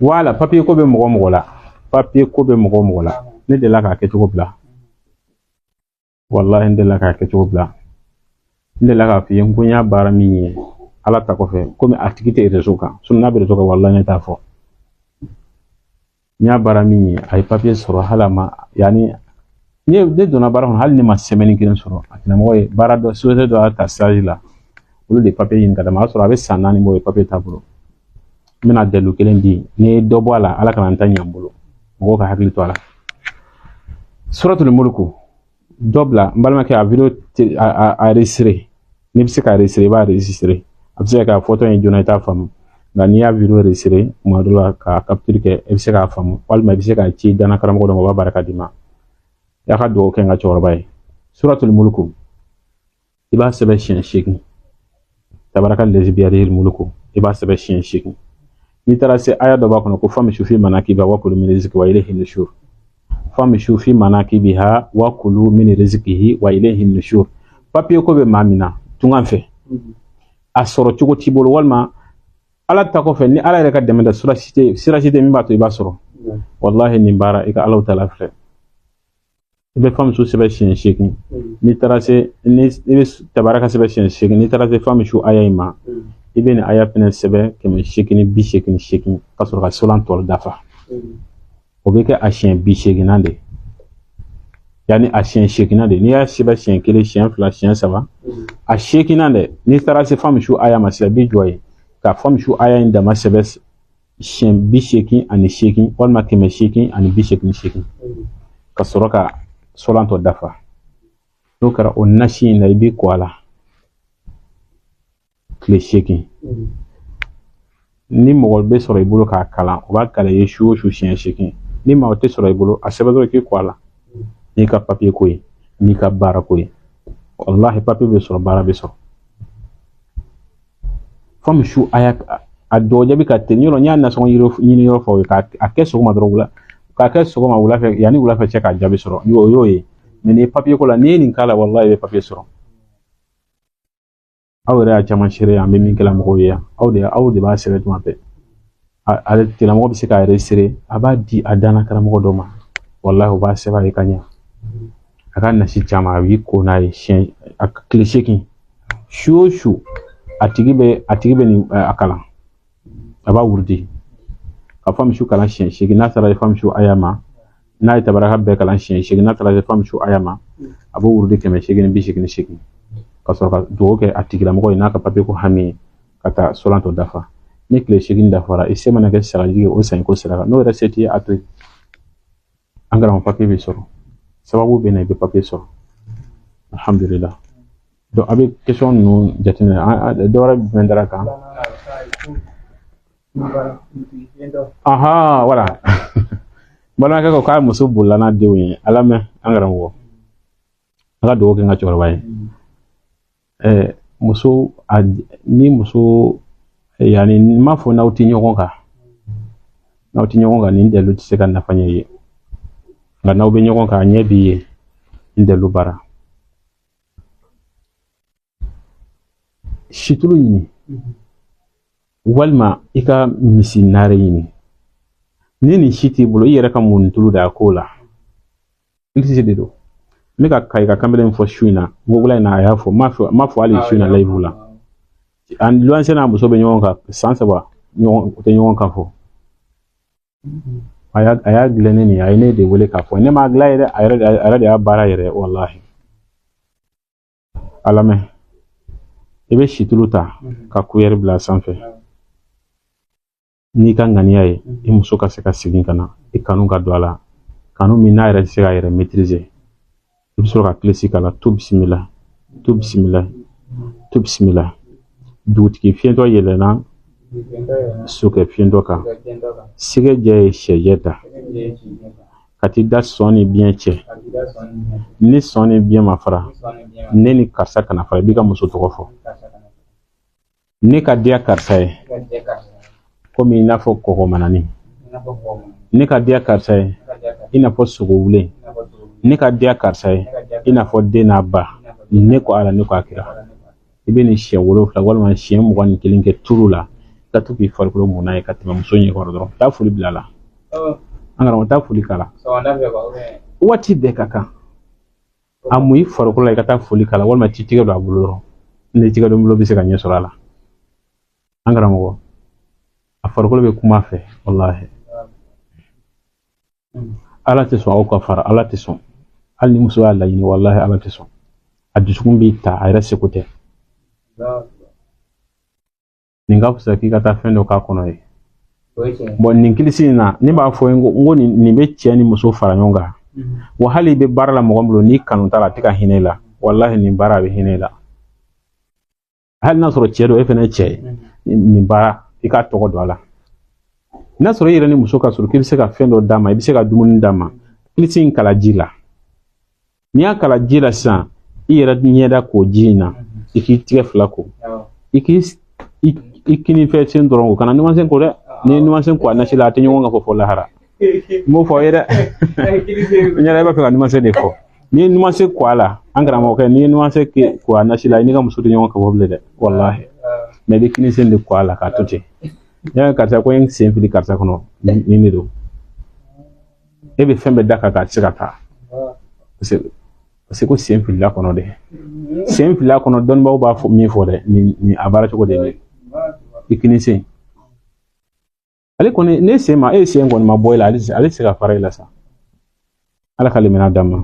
wala papier ko be mo la papier ko be mo la ne de la ka ke cogo bila wallahi de la ka ke cogo bila ne la ka fi ngunya bara mi ala ta ko fe comme activité réseau kan sunna be réseau wallahi ne ta fo nya bara mi ay papier soro halama yani ne de dona bara hal ni ma semaine kin soro akina moy bara do société do ta stage la olu de papier yin kada ma soro abe sanani moy papier taburo mina delu kelen di ne do bola ala kan tan yambulo mo ka hakli to ala suratul mulku dobla mbalma ke a video a resire ni bi se ka resire ba resire a se ka photo en jona ta fam ga ni ya video resire mo do la ka capture ke e se ka fam wal ma bi se ka ci dana karam ko do ba baraka dima ya ka do ke nga chorbay suratul mulku iba sebe shin shiki tabarakal ladzi bi yadihi mulku iba sebe shin shiki ni tara se aya do ba kono ko fam shufi manakiba wa kullu min rizqi wa ilayhi nushur fam shufi manakibiha wa kullu min rizqihi wa ilayhi nushur papier ko be mamina tungan fe asoro chugo tibolo walma ala ta ko fe ni ala reka demanda suracité mi bato iba soro wallahi ni bara ika allah taala fe be fam shu sebe shin shiki ni tara se ni tabaraka sebe shin shiki ni tara se fam shu ayayma ibn aya pene sebe keme shekini bi shekini shekini kasoro ka solan tol dafa o be ke a shen bi shekina de yani a shen shekina de ni ya sebe shen kele shen fla shen saba a shekina de ni tara se fam shu aya ma sebe bi joye ka fam shu aya inda ma sebe shen bi shekin ani shekin wal ma keme shekin ani bi shekini shekin kasoro ka solan tol dafa no kara on nashi na ibi kwala le shaking ni mo be soro ibulu ka kala o ba kala yeshu shu shin shaking ni ma o te soro ibulu a sebe ke kwala ni ka papier ko ni ka bara ko wallahi papier be soro bara be soro fam shu aya a doje bi ka te ni ro nya na so yiro ni yiro fo ka akeso ma drogula ka akeso ma wula fe yani wula fe cheka jabi soro yo ni papier ko la ni kala wallahi be papier soro awre a chama shire ambe min kala mo ya awde ba sire to mape ale tila mo bi se ka resire abadi adana kala mo do ma wallahi ba se ba ikanya aka na shi chama wi ko na shen ak klisheki shu atigibe ni akala aba wurdi ka fam shu kala shen shegi na tara fam shu ayama na tabaraka be kala shen shegi na tara fam shu ayama abu wurdi keme shegi ni bi shegi kasoro do ke atigila mo ina ka papier ko hami kata solanto dafa ni kle shigin dafara ise mana ke saraji o san ko sara no reseti atri angara mo papier bi soro sababu be na be papier soro alhamdulillah do abi question no jatina do ra bendara kan aha wala bala ka ko ka musu bulana dewi alame angara mo aga do ke ngachoro bay muso ni muso yani ma fo nauti nyogon ka ni delu tse kan nafanya ye nga na obe nyogon ka nyebi ndelu bara shitulu yini walma ika misinare yini nini shiti bulo yere ka mun tulu da kola ilti de do meka kai ka kamele fo shuina ngogula na ya fo ma fo ali shuina laibula an luanse na muso be nyonka sansa ba te nyonka fo aya glene ni ay ne de wole ka fo ne ma glaide ayra de abara yere wallahi alame ebe shituluta ka kuyer bla sanfe ni kan ganiya e muso ka se ka sigin kana e kanu ka doala kanu mi na yere se ga yere maîtriser ibsura classique ala tout bismillah duti fiento yelena suke fiento ka sige je shejeta kati da soni bien che ni soni bien mafra neni karsa kana fara biga muso to fo ni ka dia karsa e komi ina fo ko manani ni ka dia karsa e ina fo sugo wule ni ka dia karsa ina fo de na ba ne ko ala ne ko akira ibeni she wolo fla walma she mo wan kilinke turula ka to k'i farikolo mun na ye ka tɛmɛ muso ɲɛkɔrɔ dɔrɔn taa foli bila la an karamɔgɔ taa foli kala waati bɛɛ ka kan a mun i farikolo la i ka taa foli kala walima ci tigɛ don a bolo dɔrɔn ni tigɛ don bolo bɛ se ka ɲɛ sɔrɔ a la an karamɔgɔ a farikolo bɛ kuma fɛ wallahi ala tɛ sɔn aw ka fara ala tɛ sɔn hali ni muso y'a laɲini wallahi ala tɛ sɔn a dusukun b'i ta a yɛrɛ seko tɛ nin ka fisa k'i ka taa fɛn dɔ k'a kɔnɔ ye bon nin kilisi in na ne b'a fɔ n ko nin bɛ cɛ ni muso fara ɲɔgɔn kan wa hali i bɛ baara la mɔgɔ min bolo n'i kanu t'a la a tɛ ka hinɛ i la wallahi nin baara a bɛ hinɛ i la hali n'a sɔrɔ cɛ don e fana ye cɛ ye nin baara i k'a tɔgɔ don a la n'a sɔrɔ i yɛrɛ ni muso ka sɔrɔ k'i bɛ se ka fɛn dɔ d'a ma i bɛ se ka dumuni d'a ma kilisi in kala ji la n'i y'a kala ji la sisan i yɛrɛ ɲɛda k'o ji in na i k'i tigɛ fila ko i kini fɛn sen dɔrɔn ko kana numansen ko dɛ ni numansen ko a nasi la a tɛ ɲɔgɔn kan fɔ lahara n b'o fɔ ye dɛ n yɛrɛ b'a fɛ ka numansen de fɔ n'i ye numansen ko a la an karamɔgɔkɛ n'i ye numansen ko a nasi la i n'i ka muso tɛ ɲɔgɔn kan fɔ bilen dɛ wallahi mais i bɛ kini sen de ko a la k'a to ten ya karisa ko n sen fili karisa kɔnɔ nin de don e bɛ fɛn bɛɛ da kan k'a tɛ se ka taa parce que ko sen filila kɔnɔ dɛ sen filila kɔnɔ dɔnnibaw b'a fɔ min fɔ dɛ nin a baara cogo de ye i kini sen ale kɔni ne sen ma e sen kɔni ma bɔ i la ale tɛ se ka fara i la sa ala ka limina d'a ma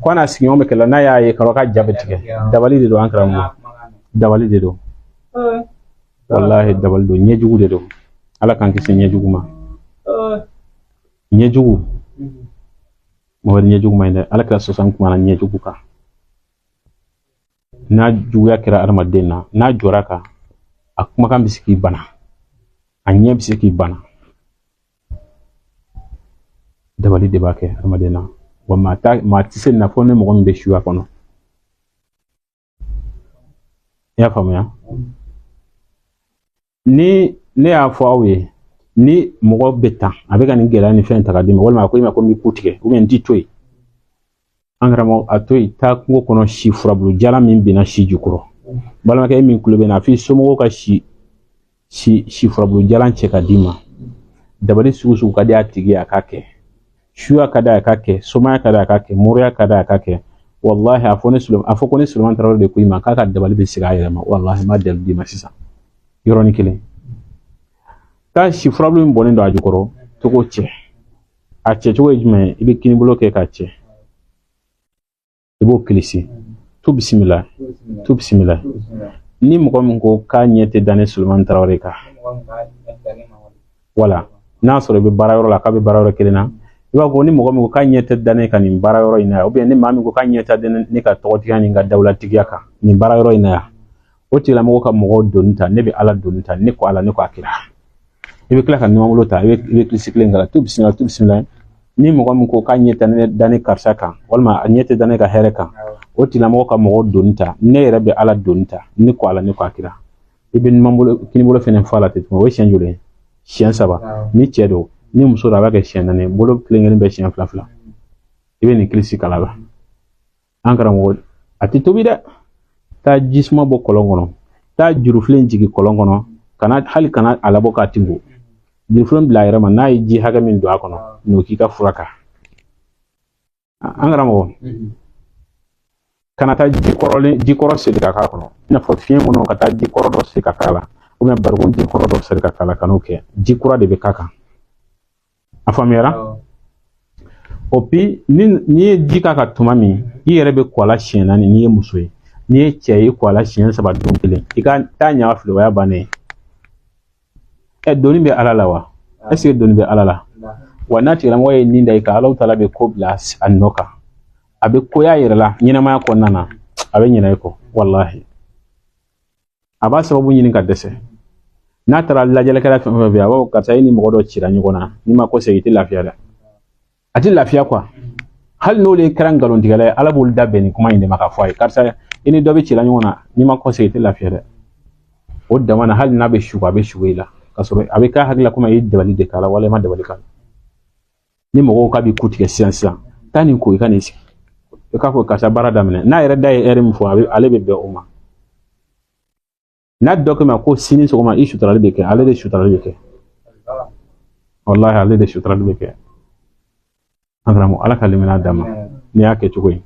ko n'a sigiɲɔgɔn bɛ kɛlɛ n'a y'a ye k'a ka ja bɛ tigɛ dabali de don an karamɔgɔ dabali de don wallahi dabali don ɲɛjugu de don ala k'an kisi ɲɛjugu ma ɲɛjugu mɔgɔ ɲɛjugu ma ye dɛ ala kira sɔsan kumana ɲɛjugu kan n'a juguya kɛra adamaden na n'a jɔra kan a kumakan bɛ se k'i bana a ɲɛ bɛ se k'i bana dabali de b'a kɛ adamaden na wa maa tɛ se nin na fɔ ni mɔgɔ min bɛ suya kɔnɔ i y'a faamuya ni ne y'a fɔ aw ye ni mɔgɔ bɛ tan a bɛ ka nin gɛlɛya ni fɛn ta ka d'i ma walima a ko i ma ko n b'i ku tigɛ ou bien n t'i to yen an karamɔgɔ a to yen taa kungo kɔnɔ si furabulu jalan min binna si jukɔrɔ balimakɛ e min tulo bɛ na f'i somɔgɔw ka si furabulu jalan cɛ ka d'i ma dabali sugu sugu ka di a tigi ye a k'a kɛ suya ka di a k'a kɛ somaya ka di a k'a kɛ moriya ka di a k'a kɛ wallahi a fɔ ko ne Sulemani Tarawele de ko i ma k'a ka dabali bɛ segin a yɛrɛ ma wallahi n b'a dali d'i ma sisan yɔrɔnin kelen taa si furabulu min bɔnnen don a jukɔrɔ togo cɛ a cɛ cogo ye jumɛn ye i bɛ kini bolo kɛ k'a cɛ i b'o kilisi tu bisimila ni mɔgɔ min ko k'a ɲɛ tɛ da ne Sulemani Tarawele kan wala n'a sɔrɔ i bɛ baara yɔrɔ la k'a bɛ baara yɔrɔ kelen na i b'a fɔ ni mɔgɔ min ko k'a ɲɛ tɛ da ne kan nin baara yɔrɔ in na yan ou bien ni maa min ko k'a ɲɛ tɛ da ne ka tɔgɔtigiya ni n ka dawulatigiya kan nin baara yɔrɔ in na yan o tigilamɔgɔ ka mɔgɔw donni ta ne bɛ ala donni ta ne ko ala ne ko a kira i bɛ tila ka numanbolo ta i bɛ kilisi kelen kala tu bisimila ni mɔgɔ min ko k'a ɲɛ tɛ da ne karisa kan walima a ɲɛ tɛ da ne ka hɛrɛ kan o tigilamɔgɔ ka mɔgɔw donni ta ne yɛrɛ bɛ ala donni ta ne ko ala ne ko a kira i bɛ numanbolo kinibolo fɛnɛ fɔ a la ten tuma o ye siɲɛ joli ye siɲɛ 3 ni cɛ don ni muso don a b'a kɛ siɲɛ 4 bolo kelen kelen bɛ siɲɛ 2 i bɛ nin kilisi kala la an karamɔgɔ a tɛ tobi dɛ taa jisuma bɔ kɔlɔn kɔnɔ taa jurufilen jigin kɔlɔn kɔnɔ hali kana a labɔ k'a tingo jurufilen bila a yɛrɛ ma n'a ye ji hakɛ min don a kɔnɔ n'o k'i ka fura kan an karamɔgɔ kana taa jikɔrɔ seri ka k'a kɔnɔ i n'a fɔ fiɲɛ kɔnɔ ka taa jikɔrɔ dɔ seri ka k'a la ou bien barikon jikɔrɔ dɔ seri ka k'a la kan'o kɛ ji kura de bɛ k'a kan a faamuyara o puis n'i ye ji k'a kan tuma min i yɛrɛ bɛ ko a la siɲɛ 4 n'i ye muso ye n'i ye cɛ ye i ko a la siɲɛ 7 don kelen i ka taa ɲaga fili o y'a bannen ye doni bɛ ala la wa est ce que doni bɛ ala la wa n'a tigilamɔgɔ ye nin da i kan Alahu Taala bɛ ko bila a nɔ kan a bɛ ko y'a yɛrɛ la ɲɛnamaya kɔnɔna na a bɛ ɲinɛ i kɔ wallahi a b'a sababu ɲini ka dɛsɛ n'a taara lajɛlikɛla fɛn fɛn fɛ a b'a fɔ karisa e ni mɔgɔ dɔ cira ɲɔgɔn na n'i ma ko segin i tɛ lafiya dɛ a tɛ lafiya quoi hali n'olu ye kɛra nkalontigɛla ye ala b'olu da bɛn nin kuma in de ma k'a fɔ a ye karisa i ni dɔ bɛ cira ɲɔgɔn na n'i ma ko segin i tɛ lafiya dɛ o dama na hali n'a bɛ sugo a bɛ sugo i la ka sɔrɔ a bɛ k'a hakili la komi i ye dabali de k'a la wala i ma dabali k'a la ni mɔgɔw k'a bɛ ku tigɛ sisan taa nin ko i ka nin sigi i k'a fɔ karisa baara daminɛ n'a yɛrɛ da ye heure min fɔ ale bɛ bɛn o ma n'a dɔ kama ko sini sɔgɔma i suturali bɛ kɛ ale de suturali bɛ kɛ wallahi ale de suturali bɛ kɛ an karamɔgɔ ala ka limaniya d'a ma n'i y'a kɛ cogo ye